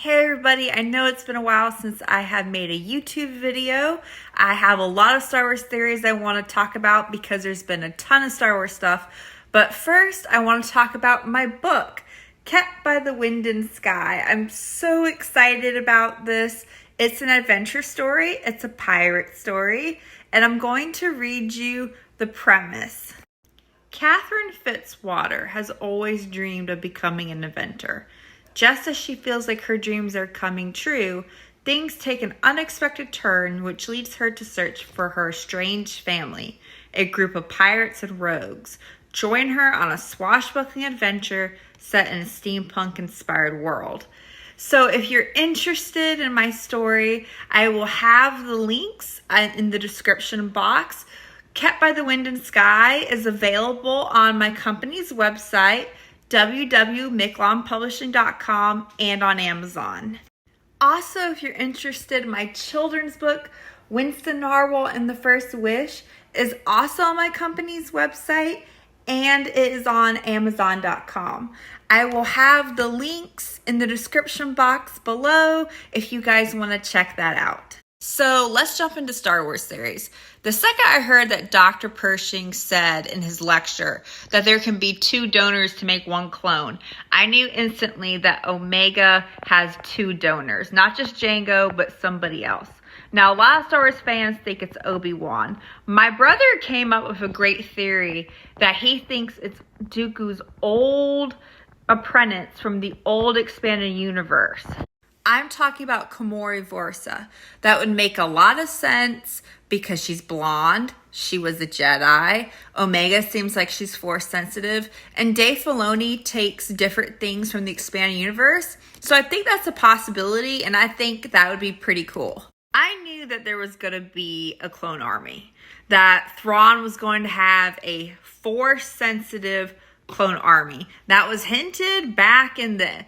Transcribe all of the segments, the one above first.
Hey everybody, I know it's been a while since I have made a YouTube video. I have a lot of Star Wars theories I want to talk about because there's been a ton of Star Wars stuff. But first, I want to talk about my book, Kept by the Wind and Sky. I'm so excited about this. It's an adventure story, it's a pirate story, and I'm going to read you the premise. Catherine Fitzwater has always dreamed of becoming an inventor. Just as she feels like her dreams are coming true, things take an unexpected turn, which leads her to search for her estranged family, a group of pirates and rogues. Join her on a swashbuckling adventure set in a steampunk-inspired world. So if you're interested in my story, I will have the links in the description box. Kept by the Wind and Sky is available on my company's website, www.micklonpublishing.com, and on Amazon. Also, if you're interested, my children's book, Winston Narwhal and the First Wish, is also on my company's website, and it is on Amazon.com. I will have the links in the description box below if you guys want to check that out. So let's jump into Star Wars theories. The second I heard that Dr. Pershing said in his lecture that there can be two donors to make one clone, I knew instantly that Omega has two donors, not just Jango, but somebody else. Now, a lot of Star Wars fans think it's Obi-Wan. My brother came up with a great theory that he thinks it's Dooku's old apprentice from the old expanded universe. I'm talking about Komori Vorsa. That would make a lot of sense because she's blonde, she was a Jedi, Omega seems like she's Force sensitive, and Dave Filoni takes different things from the expanded universe. So I think that's a possibility, and I think that would be pretty cool. I knew that there was going to be a clone army, that Thrawn was going to have a Force sensitive clone army. That was hinted back in the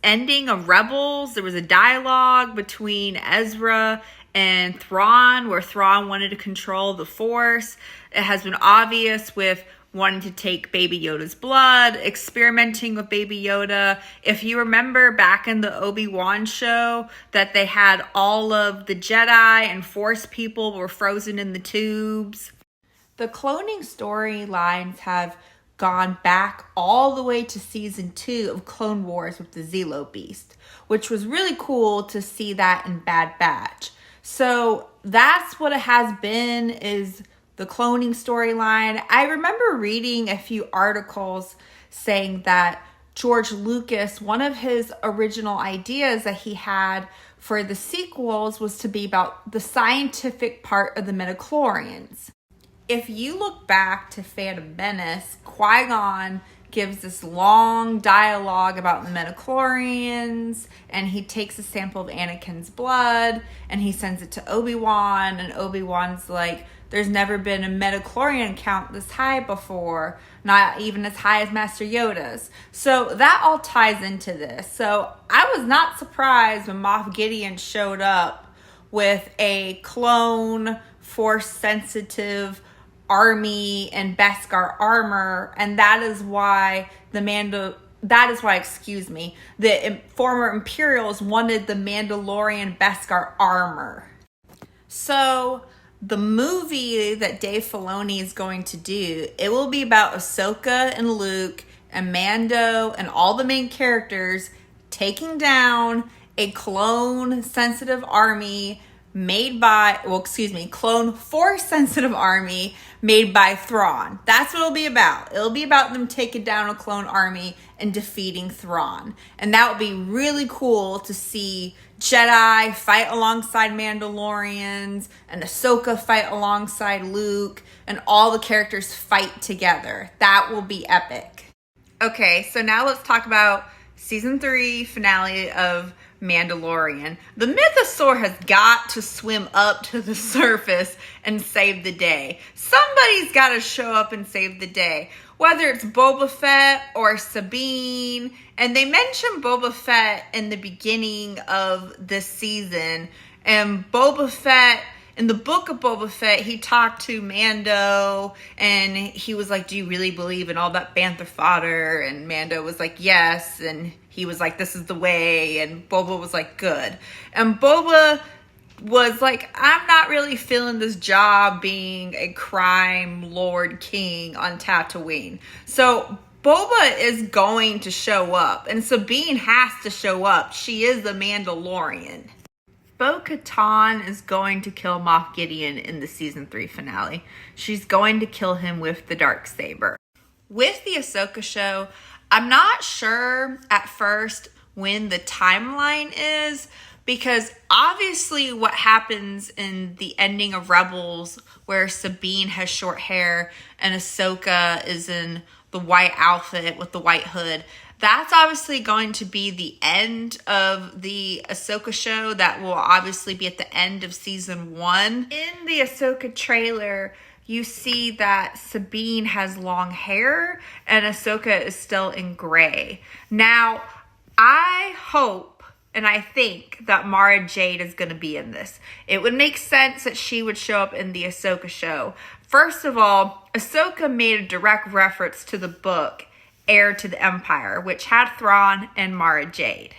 ending of Rebels. There was a dialogue between Ezra and Thrawn where Thrawn wanted to control the Force. It has been obvious with wanting to take Baby Yoda's blood, experimenting with Baby Yoda. If you remember back in the Obi-Wan show that they had all of the Jedi and Force people were frozen in the tubes. The cloning storylines have gone back all the way to season 2 of Clone Wars with the Zelo Beast, which was really cool to see that in Bad Batch. So that's what it has been, is the cloning storyline. I remember reading a few articles saying that George Lucas, one of his original ideas that he had for the sequels was to be about the scientific part of the midichlorians. If you look back to Phantom Menace, Qui-Gon gives this long dialogue about the midichlorians, and he takes a sample of Anakin's blood, and he sends it to Obi-Wan, and Obi-Wan's like, there's never been a midichlorian count this high before, not even as high as Master Yoda's. So that all ties into this. So I was not surprised when Moff Gideon showed up with a clone, Force-sensitive army and Beskar armor, and that is why the former Imperials wanted the Mandalorian Beskar armor. So the movie that Dave Filoni is going to do, it will be about Ahsoka and Luke and Mando and all the main characters taking down a clone sensitive army clone Force sensitive army made by Thrawn. That's what it'll be about. It'll be about them taking down a clone army and defeating Thrawn. And that would be really cool to see Jedi fight alongside Mandalorians and Ahsoka fight alongside Luke and all the characters fight together. That will be epic. Okay, so now let's talk about season 3 finale of Mandalorian. The Mythosaur has got to swim up to the surface and save the day. Somebody's got to show up and save the day. Whether it's Boba Fett or Sabine. And they mentioned Boba Fett in the beginning of this season. And Boba Fett, in the book of Boba Fett, he talked to Mando and he was like, do you really believe in all that bantha fodder? And Mando was like, yes. And he was like, this is the way, and Boba was like, good. And Boba was like, I'm not really feeling this job being a crime lord king on Tatooine. So Boba is going to show up, and Sabine has to show up. She is the Mandalorian. Bo-Katan is going to kill Moff Gideon in the season 3 finale. She's going to kill him with the Darksaber. With the Ahsoka show, I'm not sure at first when the timeline is, because obviously what happens in the ending of Rebels, where Sabine has short hair and Ahsoka is in the white outfit with the white hood, that's obviously going to be the end of the Ahsoka show. That will obviously be at the end of season 1. In the Ahsoka trailer, you see that Sabine has long hair and Ahsoka is still in gray. Now, I hope and I think that Mara Jade is going to be in this. It would make sense that she would show up in the Ahsoka show. First of all, Ahsoka made a direct reference to the book Heir to the Empire, which had Thrawn and Mara Jade.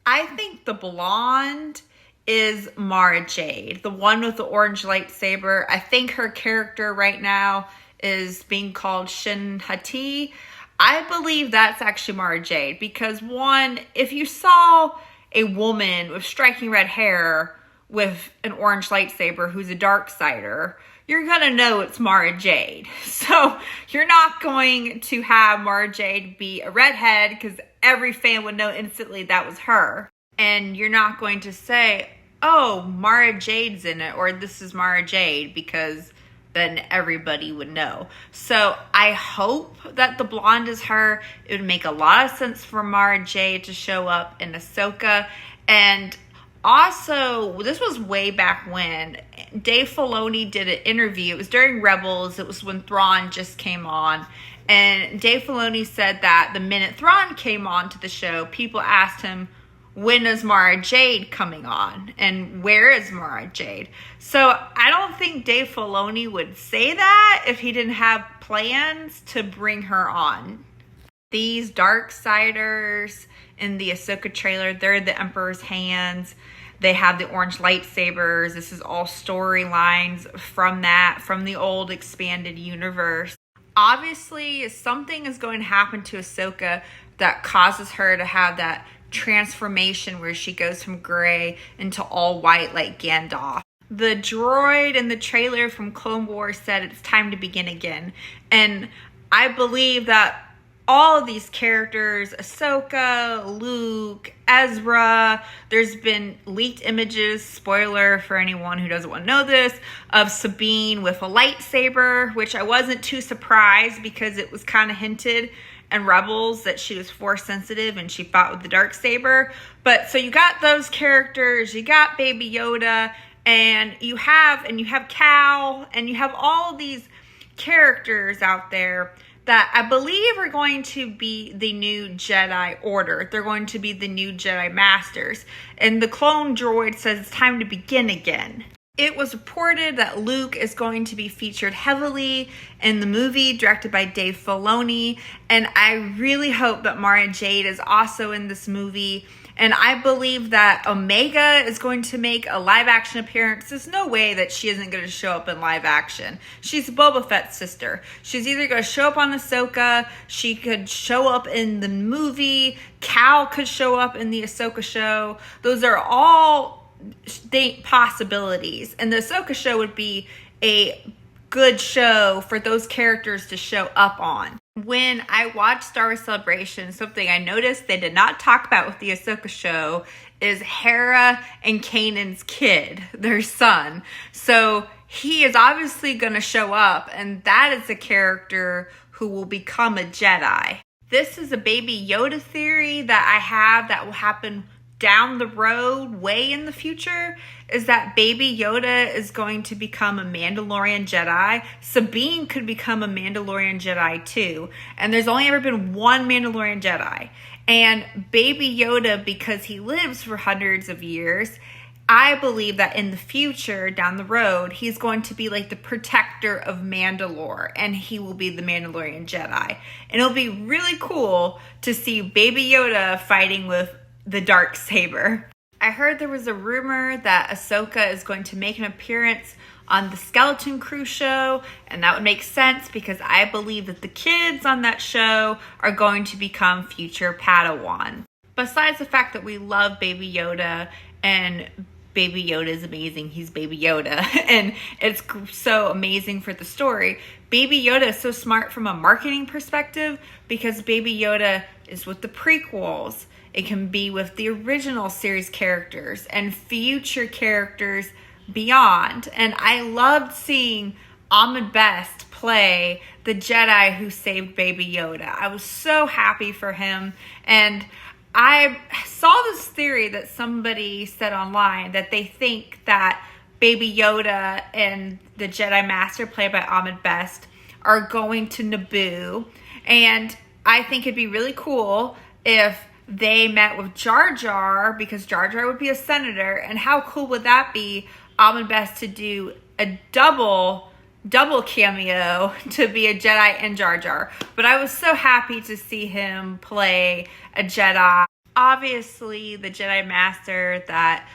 I think the blonde is Mara Jade, the one with the orange lightsaber. I think her character right now is being called Shin Hati. I believe that's actually Mara Jade because, one, if you saw a woman with striking red hair with an orange lightsaber who's a Darksider, you're going to know it's Mara Jade. So you're not going to have Mara Jade be a redhead because every fan would know instantly that was her. And you're not going to say, oh, Mara Jade's in it, or this is Mara Jade, because then everybody would know. So I hope that the blonde is her. It would make a lot of sense for Mara Jade to show up in Ahsoka. And also, this was way back when Dave Filoni did an interview. It was during Rebels. It was when Thrawn just came on. And Dave Filoni said that the minute Thrawn came on to the show, people asked him, when is Mara Jade coming on? And where is Mara Jade? So I don't think Dave Filoni would say that if he didn't have plans to bring her on. These Darksiders in the Ahsoka trailer, they're the Emperor's hands. They have the orange lightsabers. This is all storylines from the old expanded universe. Obviously, something is going to happen to Ahsoka that causes her to have that transformation where she goes from gray into all white like Gandalf. The droid in the trailer from Clone Wars said it's time to begin again. And I believe that all of these characters, Ahsoka, Luke, Ezra, there's been leaked images, spoiler for anyone who doesn't want to know this, of Sabine with a lightsaber, which I wasn't too surprised because it was kind of hinted in Rebels that she was force sensitive and she fought with the Darksaber. But so you got those characters, you got Baby Yoda, and you have Cal, and you have all these characters out there that I believe are going to be the new Jedi Order. They're going to be the new Jedi Masters. And the clone droid says it's time to begin again. It was reported that Luke is going to be featured heavily in the movie directed by Dave Filoni. And I really hope that Mara Jade is also in this movie. And I believe that Omega is going to make a live action appearance. There's no way that she isn't going to show up in live action. She's Boba Fett's sister. She's either going to show up on Ahsoka, she could show up in the movie, Cal could show up in the Ahsoka show. Those are all possibilities. And the Ahsoka show would be a good show for those characters to show up on. When I watched Star Wars Celebration, something I noticed they did not talk about with the Ahsoka show is Hera and Kanan's kid, their son. So he is obviously going to show up, and that is a character who will become a Jedi. This is a Baby Yoda theory that I have that will happen down the road, way in the future, is that Baby Yoda is going to become a Mandalorian Jedi. Sabine could become a Mandalorian Jedi too. And there's only ever been one Mandalorian Jedi. And Baby Yoda, because he lives for hundreds of years, I believe that in the future, down the road, he's going to be like the protector of Mandalore, and he will be the Mandalorian Jedi. And it'll be really cool to see Baby Yoda fighting with the dark saber. I heard there was a rumor that Ahsoka is going to make an appearance on the Skeleton Crew show, and that would make sense because I believe that the kids on that show are going to become future Padawan. Besides the fact that we love Baby Yoda, and Baby Yoda is amazing, he's Baby Yoda, and it's so amazing for the story. Baby Yoda is so smart from a marketing perspective because Baby Yoda is with the prequels. It can be with the original series characters and future characters beyond. And I loved seeing Ahmed Best play the Jedi who saved Baby Yoda. I was so happy for him. And I saw this theory that somebody said online that they think that Baby Yoda and the Jedi Master played by Ahmed Best are going to Naboo. And I think it'd be really cool if they met with Jar Jar, because Jar Jar would be a senator. And how cool would that be, Ahmed Best to do a double cameo to be a Jedi and Jar Jar. But I was so happy to see him play a Jedi. Obviously, the Jedi Master that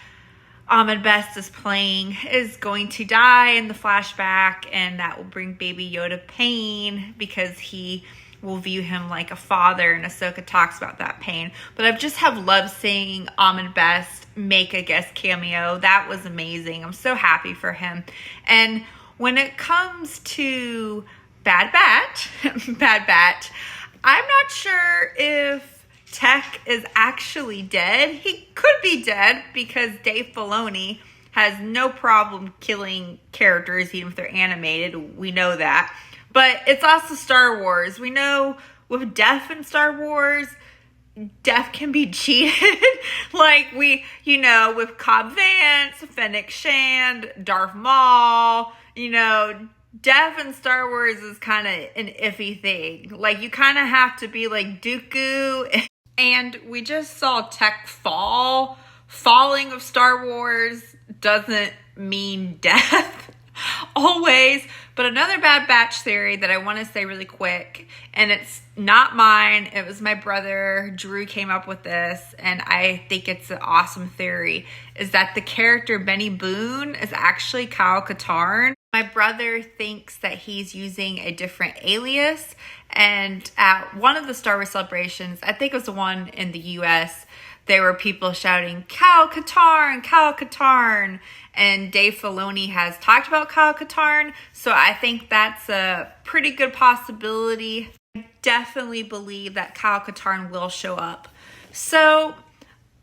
Ahmed Best is playing is going to die in the flashback, and that will bring Baby Yoda pain because he will view him like a father, and Ahsoka talks about that pain. But I just have loved seeing Ahmed Best make a guest cameo. That was amazing. I'm so happy for him. And when it comes to Bad Batch, I'm not sure if Tech is actually dead. He could be dead because Dave Filoni has no problem killing characters even if they're animated. We know that. But it's also Star Wars. We know with death in Star Wars, death can be cheated. Like with Cobb Vanth, Fennec Shand, Darth Maul, death in Star Wars is kind of an iffy thing. Like, you kind of have to be like Dooku. And we just saw Tech fall. Falling of Star Wars doesn't mean death always. But another Bad Batch theory that I want to say really quick, and it's not mine, it was my brother, Drew, came up with this, and I think it's an awesome theory, is that the character Benny Boone is actually Kyle Katarn. My brother thinks that he's using a different alias, and at one of the Star Wars celebrations, I think it was the one in the US, there were people shouting, Kyle Katarn, Kyle Katarn. And Dave Filoni has talked about Kyle Katarn, so I think that's a pretty good possibility. I definitely believe that Kyle Katarn will show up. So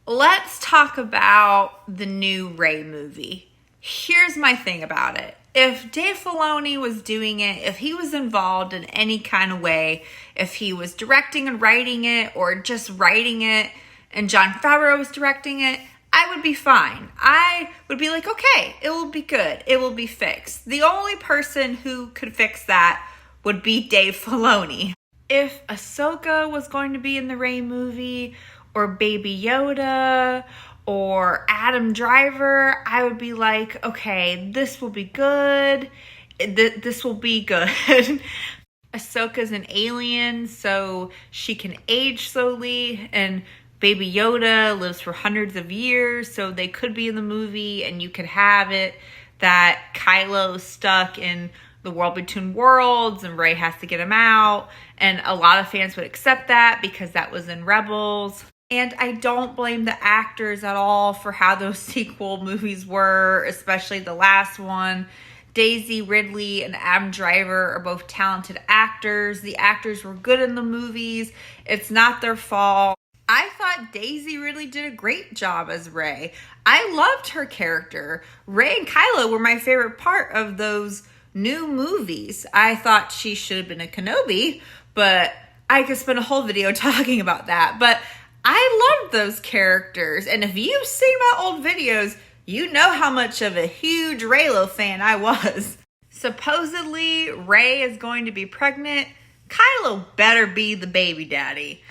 let's talk about the new Rey movie. Here's my thing about it. If Dave Filoni was doing it, if he was involved in any kind of way, if he was directing and writing it, or just writing it, and Jon Favreau was directing it, I would be fine. I would be like, okay, it will be good. It will be fixed. The only person who could fix that would be Dave Filoni. If Ahsoka was going to be in the Rey movie, or Baby Yoda, or Adam Driver, I would be like, okay, this will be good. This will be good. Ahsoka's an alien, so she can age slowly, and Baby Yoda lives for hundreds of years, so they could be in the movie, and you could have it that Kylo's stuck in the world between worlds and Rey has to get him out, and a lot of fans would accept that because that was in Rebels. And I don't blame the actors at all for how those sequel movies were, especially the last one. Daisy Ridley and Adam Driver are both talented actors. The actors were good in the movies. It's not their fault. I thought Daisy Ridley did a great job as Rey. I loved her character. Rey and Kylo were my favorite part of those new movies. I thought she should have been a Kenobi, but I could spend a whole video talking about that. But I loved those characters. And if you've seen my old videos, you know how much of a huge Reylo fan I was. Supposedly, Rey is going to be pregnant. Kylo better be the baby daddy.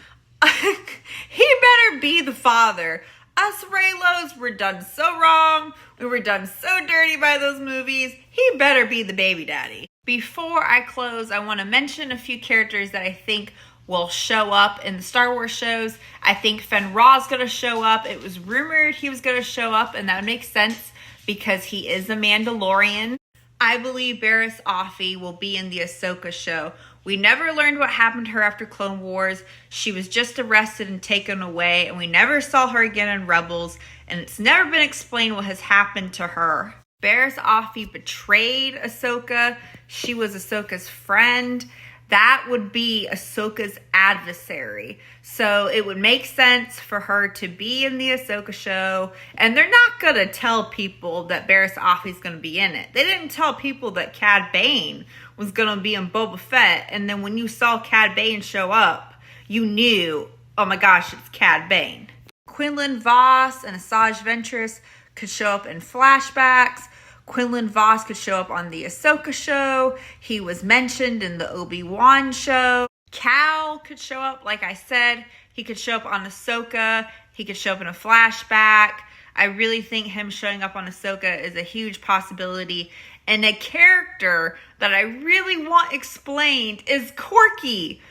He better be the father. Us Raylos were done so wrong. We were done so dirty by those movies. He better be the baby daddy. Before I close, I want to mention a few characters that I think will show up in the Star Wars shows. I think Fenn Raw's going to show up. It was rumored he was going to show up, and that would make sense because he is a Mandalorian. I believe Barriss Offee will be in the Ahsoka show. We never learned what happened to her after Clone Wars. She was just arrested and taken away, and we never saw her again in Rebels, and it's never been explained what has happened to her. Barriss Offee betrayed Ahsoka. She was Ahsoka's friend. That would be Ahsoka's adversary. So it would make sense for her to be in the Ahsoka show. And they're not going to tell people that Barriss Offee is going to be in it. They didn't tell people that Cad Bane was going to be in Boba Fett. And then when you saw Cad Bane show up, you knew, oh my gosh, it's Cad Bane. Quinlan Vos and Asajj Ventress could show up in flashbacks. Quinlan Vos could show up on the Ahsoka show. He was mentioned in the Obi-Wan show. Cal could show up, like I said. He could show up on Ahsoka. He could show up in a flashback. I really think him showing up on Ahsoka is a huge possibility. And a character that I really want explained is Corky.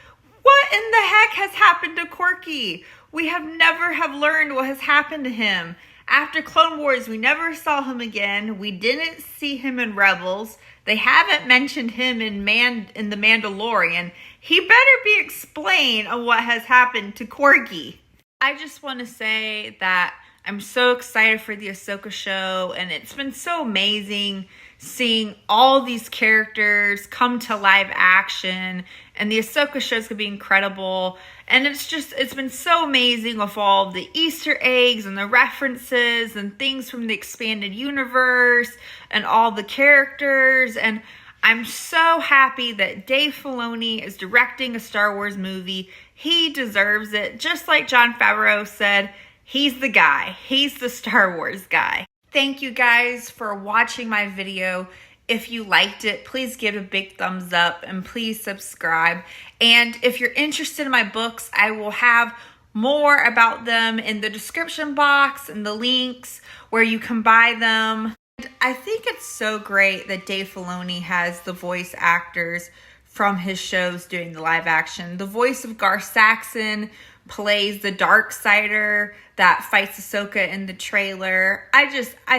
What in the heck has happened to Corky? We have never learned what has happened to him. After Clone Wars, we never saw him again. We didn't see him in Rebels. They haven't mentioned him in The Mandalorian. He better be explained on what has happened to Corky. I just want to say that I'm so excited for the Ahsoka show, and it's been so amazing seeing all these characters come to live action, and the Ahsoka show is going to be incredible. And it's been so amazing with all the Easter eggs and the references and things from the expanded universe and all the characters. And I'm so happy that Dave Filoni is directing a Star Wars movie. He deserves it. Just like Jon Favreau said, he's the guy. He's the Star Wars guy. Thank you guys for watching my video. If you liked it, please give it a big thumbs up and please subscribe. And if you're interested in my books, I will have more about them in the description box and the links where you can buy them. And I think it's so great that Dave Filoni has the voice actors from his shows doing the live action. The voice of Gar Saxon plays the Darksider that fights Ahsoka in the trailer. I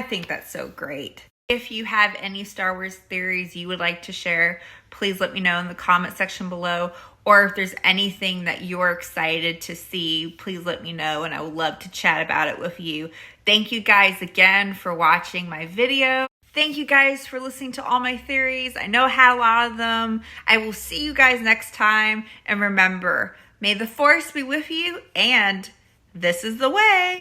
think that's so great. If you have any Star Wars theories you would like to share, please let me know in the comment section below. Or if there's anything that you're excited to see, please let me know and I would love to chat about it with you. Thank you guys again for watching my video. Thank you guys for listening to all my theories. I know I had a lot of them. I will see you guys next time. And remember, may the Force be with you, and this is the way.